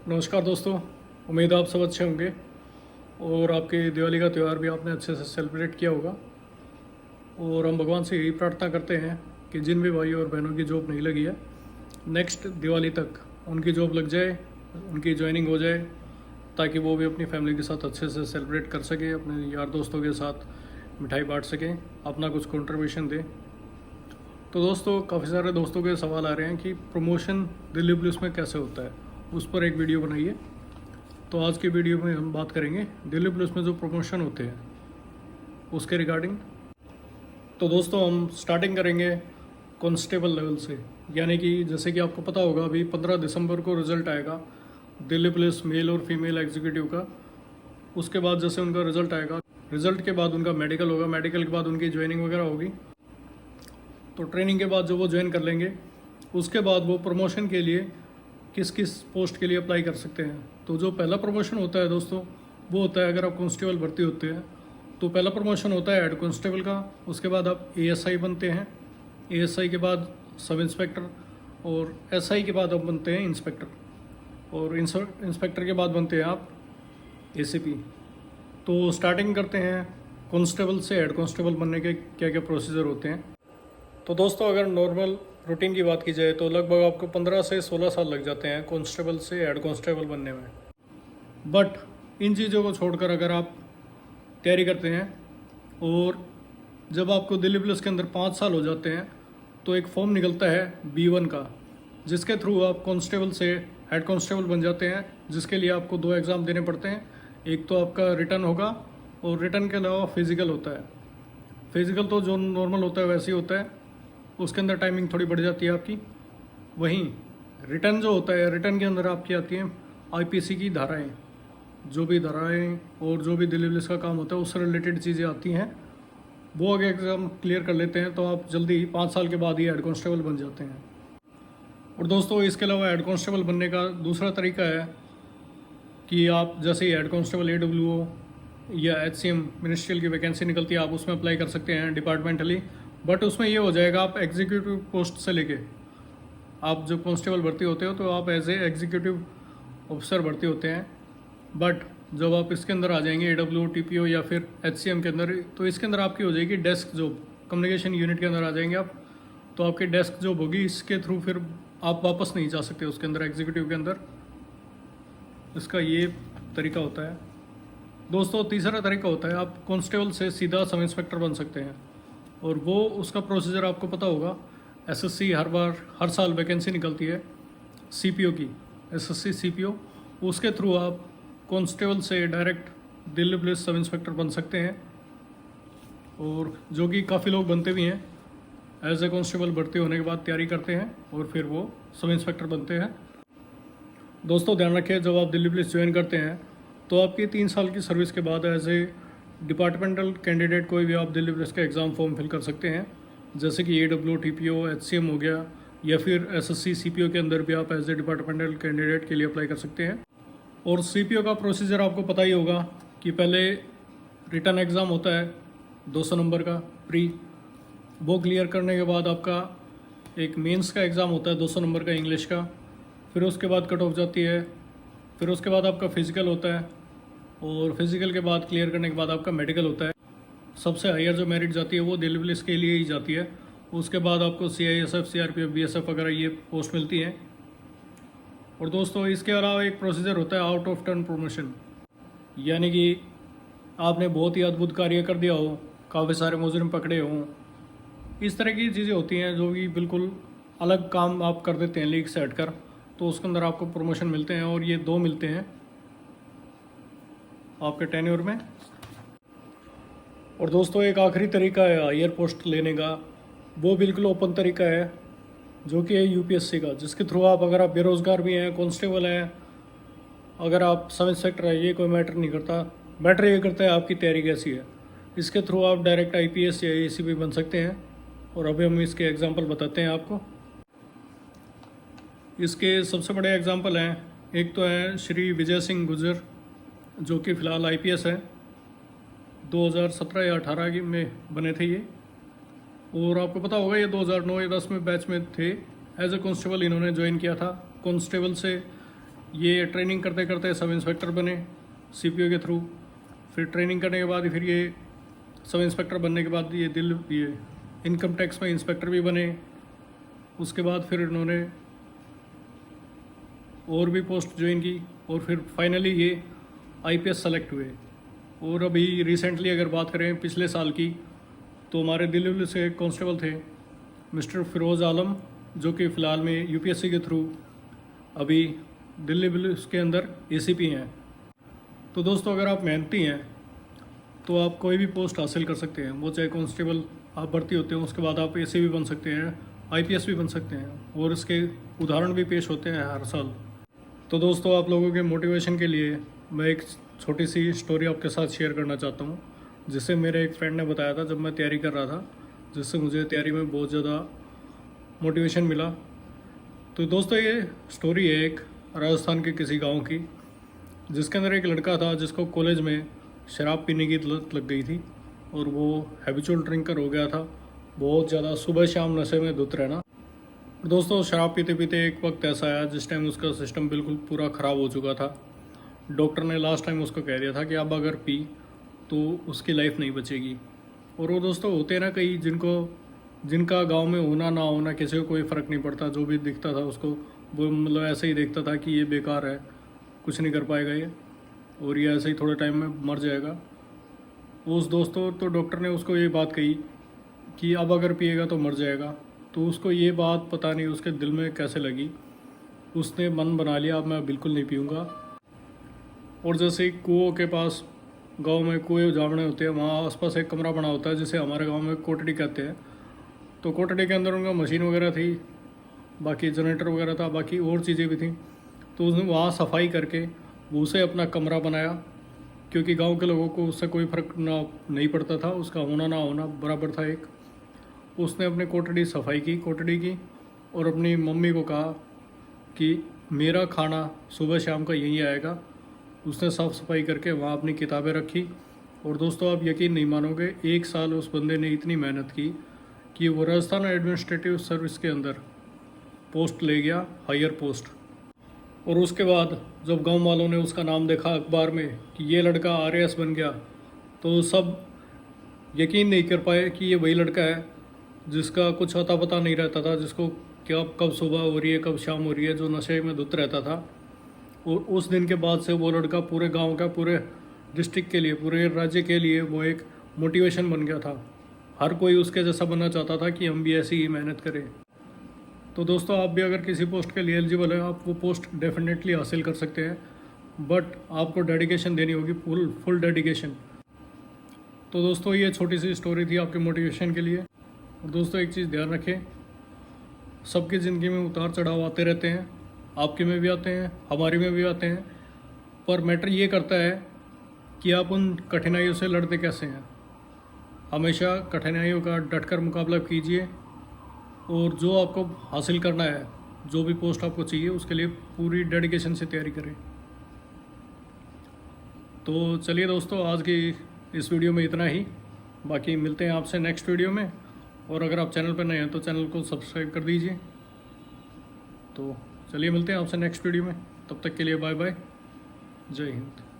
नमस्कार दोस्तों। उम्मीद है आप सब अच्छे होंगे और आपके दिवाली का त्यौहार भी आपने अच्छे से सेलिब्रेट किया होगा। और हम भगवान से यही प्रार्थना करते हैं कि जिन भी भाई और बहनों की जॉब नहीं लगी है, नेक्स्ट दिवाली तक उनकी जॉब लग जाए, उनकी ज्वाइनिंग हो जाए, ताकि वो भी अपनी फैमिली के साथ अच्छे से सेलिब्रेट कर सकें, अपने यार दोस्तों के साथ मिठाई बांट सकें, अपना कुछ कंट्रीब्यूशन दें। तो दोस्तों, काफ़ी सारे दोस्तों के सवाल आ रहे हैं कि प्रमोशन दिल्ली पुलिस में कैसे होता है, उस पर एक वीडियो बनाइए। तो आज की वीडियो में हम बात करेंगे दिल्ली पुलिस में जो प्रमोशन होते हैं उसके रिगार्डिंग। तो दोस्तों, हम स्टार्टिंग करेंगे कांस्टेबल लेवल से, यानी कि जैसे कि आपको पता होगा अभी 15 दिसंबर को रिज़ल्ट आएगा दिल्ली पुलिस मेल और फीमेल एग्जीक्यूटिव का। उसके बाद जैसे उनका रिज़ल्ट आएगा, रिज़ल्ट के बाद उनका मेडिकल होगा, मेडिकल के बाद उनकी ज्वाइनिंग वगैरह होगी। तो ट्रेनिंग के बाद जो वो ज्वाइन कर लेंगे, उसके बाद वो प्रमोशन के लिए किस किस पोस्ट के लिए अप्लाई कर सकते हैं। तो जो पहला प्रमोशन होता है दोस्तों, वो होता है अगर आप कांस्टेबल भर्ती होते हैं तो पहला प्रमोशन होता है हेड कांस्टेबल का। उसके बाद आप एएसआई बनते हैं, एएसआई के बाद सब इंस्पेक्टर, और एसआई के बाद आप बनते हैं इंस्पेक्टर, और इंस्पेक्टर के बाद बनते हैं आप एसीपी। तो स्टार्टिंग करते हैं कांस्टेबल से हेड कांस्टेबल बनने के क्या क्या प्रोसीजर होते हैं। तो दोस्तों, अगर नॉर्मल रूटीन की बात की जाए तो लगभग आपको 15 से 16 साल लग जाते हैं कांस्टेबल से हेड कांस्टेबल बनने में। बट इन चीज़ों को छोड़कर अगर आप तैयारी करते हैं और जब आपको दिल्ली पुलिस के अंदर 5 साल हो जाते हैं तो एक फॉर्म निकलता है B1 का, जिसके थ्रू आप कांस्टेबल से हेड कांस्टेबल बन जाते हैं, जिसके लिए आपको 2 एग्ज़ाम देने पड़ते हैं। एक तो आपका रिटर्न होगा और रिटर्न के अलावा फिज़िकल होता है। फिज़िकल तो जो नॉर्मल होता है वैसे ही होता है, उसके अंदर टाइमिंग थोड़ी बढ़ जाती है आपकी। वहीं रिटर्न जो होता है, रिटर्न के अंदर आपकी आती हैं आईपीसी की धाराएं, जो भी धाराएं और जो भी दिल्ली पुलिस का काम होता है उससे रिलेटेड चीज़ें आती हैं। वो अगर एग्ज़ाम क्लियर कर लेते हैं तो आप जल्दी 5 साल के बाद ही हेड कांस्टेबल बन जाते हैं। और दोस्तों, इसके अलावा हेड कांस्टेबल बनने का दूसरा तरीका है कि आप जैसे ही हेड कांस्टेबल AWO या HCM मिनिस्ट्रियल की वैकेंसी निकलती है, आप उसमें अप्लाई कर सकते हैं डिपार्टमेंटली। बट उसमें ये हो जाएगा, आप एग्जीक्यूटिव पोस्ट से लेके आप जब कांस्टेबल भर्ती होते हो तो आप एज ए एग्जीक्यूटिव ऑफिसर भर्ती होते हैं। बट जब आप इसके अंदर आ जाएंगे AWO TPO या फिर HCM के अंदर, तो इसके अंदर आपकी हो जाएगी डेस्क जॉब, कम्युनिकेशन यूनिट के अंदर आ जाएंगे आप। तो आपकी डेस्क जॉब होगी, इसके थ्रू फिर आप वापस नहीं जा सकते उसके अंदर, एग्जीक्यूटिव के अंदर। इसका ये तरीका होता है। दोस्तों, तीसरा तरीका होता है आप कांस्टेबल से सीधा सब इंस्पेक्टर बन सकते हैं, और वो उसका प्रोसीजर आपको पता होगा। SSC हर साल वैकेंसी निकलती है CPO की, SSC CPO, उसके थ्रू आप कांस्टेबल से direct Delhi police sub inspector बन सकते हैं, और जो कि काफ़ी लोग बनते भी हैं। एज ए कांस्टेबल भर्ती होने के बाद तैयारी करते हैं और फिर वो सब इंस्पेक्टर बनते हैं। दोस्तों, ध्यान रखें, जब आप दिल्ली पुलिस ज्वाइन करते हैं तो आपकी 3 साल की सर्विस के बाद एज ए डिपार्टमेंटल कैंडिडेट कोई भी आप दिल्ली पुलिस का एग्ज़ाम फॉर्म फिल कर सकते हैं, जैसे कि AWO TPO HCM हो गया, या फिर SSC CPO के अंदर भी आप एज ए डिपार्टमेंटल कैंडिडेट के लिए अप्लाई कर सकते हैं। और CPO का प्रोसीजर आपको पता ही होगा कि पहले रिटर्न एग्ज़ाम होता है 200 नंबर का प्री, वो क्लियर करने के बाद आपका एक मेंस का एग्ज़ाम होता है 200 नंबर का इंग्लिश का, फिर उसके बाद कट ऑफ जाती है, फिर उसके बाद आपका फिज़िकल होता है, और फिज़िकल के बाद क्लियर करने के बाद आपका मेडिकल होता है। सबसे हायर जो मेरिट जाती है वो दिल्ली पुलिस के लिए ही जाती है। उसके बाद आपको CISF CRPF BSF वगैरह ये पोस्ट मिलती हैं। और दोस्तों, इसके अलावा एक प्रोसीजर होता है आउट ऑफ टर्न प्रमोशन, यानी कि आपने बहुत ही अद्भुत कार्य कर दिया हो, काफ़ी सारे मुजरिम पकड़े हों, इस तरह की चीज़ें होती हैं जो कि बिल्कुल अलग काम आप कर देते हैं लीग से हटकर, तो उसके अंदर आपको प्रमोशन मिलते हैं, और ये 2 मिलते हैं आपके टेन्योर में। और दोस्तों, एक आखिरी तरीका है हायर पोस्ट लेने का, वो बिल्कुल ओपन तरीका है, जो कि है UPSC का, जिसके थ्रू आप, अगर आप बेरोज़गार भी हैं, कांस्टेबल हैं, अगर आप सब इंस्पेक्टर है, ये कोई मैटर नहीं करता। मैटर ये करता है आपकी तैयारी कैसी है। इसके थ्रू आप डायरेक्ट IPS या ACP बन सकते हैं, और अभी हम इसके एग्जाम्पल बताते हैं आपको। इसके सबसे बड़े एग्जाम्पल हैं, एक तो है श्री विजय सिंह गुर्जर, जो कि फ़िलहाल IPS है, 2017 या 18 में बने थे ये। और आपको पता होगा ये 2009 या 10 में बैच में थे। एज ए कांस्टेबल इन्होंने ज्वाइन किया था। कांस्टेबल से ये ट्रेनिंग करते करते सब इंस्पेक्टर बने सीपीओ के थ्रू। फिर ट्रेनिंग करने के बाद फिर ये सब इंस्पेक्टर बनने के बाद ये इनकम टैक्स में इंस्पेक्टर भी बने। उसके बाद फिर इन्होंने और भी पोस्ट ज्वाइन की और फिर फाइनली ये आईपीएस सेलेक्ट हुए। और अभी रिसेंटली अगर बात करें पिछले साल की, तो हमारे दिल्ली पुलिस के कांस्टेबल थे मिस्टर फिरोज़ आलम, जो कि फ़िलहाल में यूपीएससी के थ्रू अभी दिल्ली पुलिस के अंदर एसीपी हैं। तो दोस्तों, अगर आप मेहनती हैं तो आप कोई भी पोस्ट हासिल कर सकते हैं। वो चाहे कांस्टेबल आप भर्ती होते हैं, उसके बाद आप एसी भी बन सकते हैं, आईपीएस भी बन सकते हैं, और इसके उदाहरण भी पेश होते हैं हर साल। तो दोस्तों, आप लोगों के मोटिवेशन के लिए मैं एक छोटी सी स्टोरी आपके साथ शेयर करना चाहता हूँ, जिससे मेरे एक फ्रेंड ने बताया था जब मैं तैयारी कर रहा था, जिससे मुझे तैयारी में बहुत ज़्यादा मोटिवेशन मिला। तो दोस्तों, ये स्टोरी है एक राजस्थान के किसी गांव की, जिसके अंदर एक लड़का था जिसको कॉलेज में शराब पीने की लत लग गई थी और वो हैबिचुअल ड्रिंकर हो गया था। बहुत ज़्यादा सुबह शाम नशे में धुत रहना। और दोस्तों, शराब पीते पीते एक वक्त ऐसा आया जिस टाइम उसका सिस्टम बिल्कुल पूरा ख़राब हो चुका था। डॉक्टर ने लास्ट टाइम उसको कह दिया था कि अब अगर पी तो उसकी लाइफ नहीं बचेगी। और वो दोस्तों होते हैं ना कई जिनका गांव में होना ना होना किसी को कोई फ़र्क नहीं पड़ता, जो भी दिखता था उसको वो मतलब ऐसे ही देखता था कि ये बेकार है, कुछ नहीं कर पाएगा ये, और ये ऐसे ही थोड़े टाइम में मर जाएगा। उस दोस्तों तो डॉक्टर ने उसको ये बात कही कि अब अगर पिएगा तो मर जाएगा। तो उसको ये बात पता नहीं उसके दिल में कैसे लगी, उसने मन बना लिया अब मैं बिल्कुल नहीं पीऊँगा। और जैसे कुओं के पास गांव में कुएं जावड़े होते हैं, वहाँ आसपास एक कमरा बना होता है जिसे हमारे गांव में कोटड़ी कहते हैं। तो कोटड़ी के अंदर उनका मशीन वगैरह थी, बाकी जनरेटर वगैरह था, बाकी और चीज़ें भी थी। तो उसने वहाँ सफाई करके वो उसे अपना कमरा बनाया, क्योंकि गांव के लोगों को उससे कोई फ़र्क नहीं पड़ता था, उसका होना ना होना बराबर था एक। उसने अपने कोटड़ी सफाई की कोटड़ी की, और अपनी मम्मी को कहा कि मेरा खाना सुबह शाम का यहीं आएगा। उसने साफ़ सफाई करके वहाँ अपनी किताबें रखी। और दोस्तों, आप यकीन नहीं मानोगे, 1 साल उस बंदे ने इतनी मेहनत की कि वो राजस्थान एडमिनिस्ट्रेटिव सर्विस के अंदर पोस्ट ले गया, हायर पोस्ट। और उसके बाद जब गांव वालों ने उसका नाम देखा अखबार में कि ये लड़का आरएएस बन गया, तो सब यकीन नहीं कर पाए कि ये वही लड़का है जिसका कुछ अता पता नहीं रहता था, जिसको क्या कब सुबह हो रही है कब शाम हो रही है, जो नशे में धुत रहता था। और उस दिन के बाद से वो लड़का पूरे गांव का, पूरे डिस्ट्रिक्ट के लिए, पूरे राज्य के लिए वो एक मोटिवेशन बन गया था। हर कोई उसके जैसा बनना चाहता था कि हम भी ऐसी ही मेहनत करें। तो दोस्तों, आप भी अगर किसी पोस्ट के लिए एलिजिबल है, आप वो पोस्ट डेफिनेटली हासिल कर सकते हैं, बट आपको डेडिकेशन देनी होगी, फुल डेडिकेशन। तो दोस्तों, ये छोटी सी स्टोरी थी आपके मोटिवेशन के लिए। और दोस्तों, एक चीज़ ध्यान रखें, सबकी ज़िंदगी में उतार चढ़ाव आते रहते हैं, आपके में भी आते हैं, हमारी में भी आते हैं, पर मैटर ये करता है कि आप उन कठिनाइयों से लड़ते कैसे हैं। हमेशा कठिनाइयों का डटकर मुकाबला कीजिए, और जो आपको हासिल करना है, जो भी पोस्ट आपको चाहिए, उसके लिए पूरी डेडिकेशन से तैयारी करें। तो चलिए दोस्तों, आज की इस वीडियो में इतना ही। बाकी मिलते हैं आपसे नेक्स्ट वीडियो में, और अगर आप चैनल पर नए हैं तो चैनल को सब्सक्राइब कर दीजिए। तो चलिए मिलते हैं आपसे नेक्स्ट वीडियो में, तब तक के लिए बाय बाय, जय हिंद।